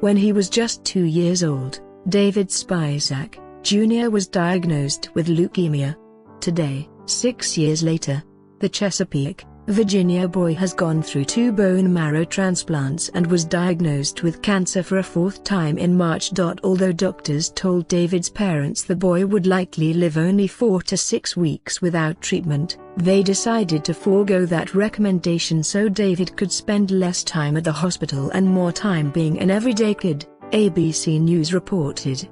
When he was just 2 years old, David Spisak, Jr. was diagnosed with leukemia. Today, 6 years later, the Chesapeake, Virginia boy has gone through 2 bone marrow transplants and was diagnosed with cancer for a 4th time in March. Although doctors told David's parents the boy would likely live only 4 to 6 weeks without treatment, they decided to forego that recommendation so David could spend less time at the hospital and more time being an everyday kid, ABC News reported.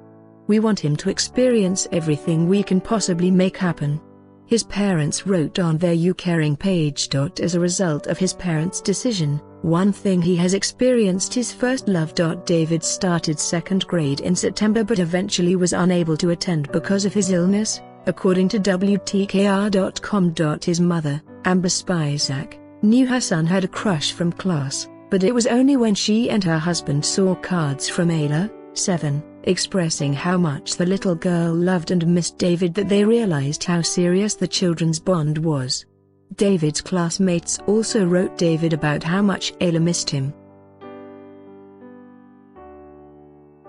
"We want him to experience everything we can possibly make happen," his parents wrote on their YouCaring page. As a result of his parents' decision, one thing he has experienced his first love. David started 2nd grade in September but eventually was unable to attend because of his illness, according to WTKR.com. His mother, Amber Spisak, knew her son had a crush from class, but it was only when she and her husband saw cards from Ayla, 7, expressing how much the little girl loved and missed David that they realized how serious the children's bond was. David's classmates also wrote David about how much Ayla missed him.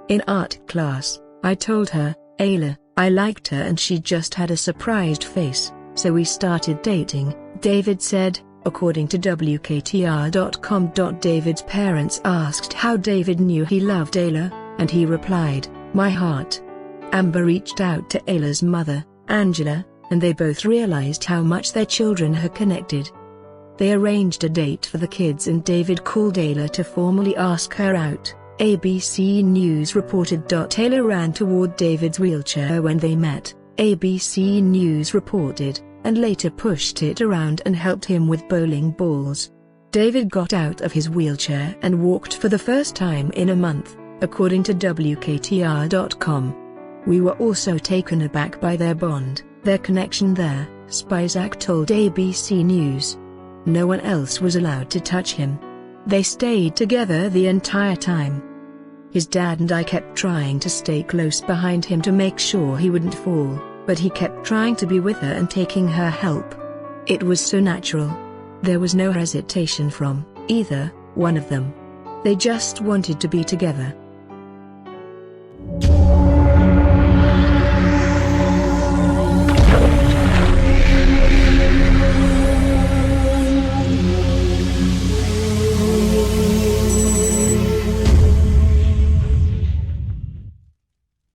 "In art class, I told her, Ayla, I liked her and she just had a surprised face, so we started dating," David said, according to WKTR.com. David's parents asked how David knew he loved Ayla, and he replied, "My heart." Amber reached out to Ayla's mother, Angela, and they both realized how much their children had connected. They arranged a date for the kids and David called Ayla to formally ask her out, ABC News reported. Ayla ran toward David's wheelchair when they met, ABC News reported, and later pushed it around and helped him with bowling balls. David got out of his wheelchair and walked for the first time in a month, according to WKTR.com. "We were also taken aback by their bond, their connection there," Spisak told ABC News. "No one else was allowed to touch him. They stayed together the entire time. His dad and I kept trying to stay close behind him to make sure he wouldn't fall, but he kept trying to be with her and taking her help. It was so natural. There was no hesitation from either one of them. They just wanted to be together."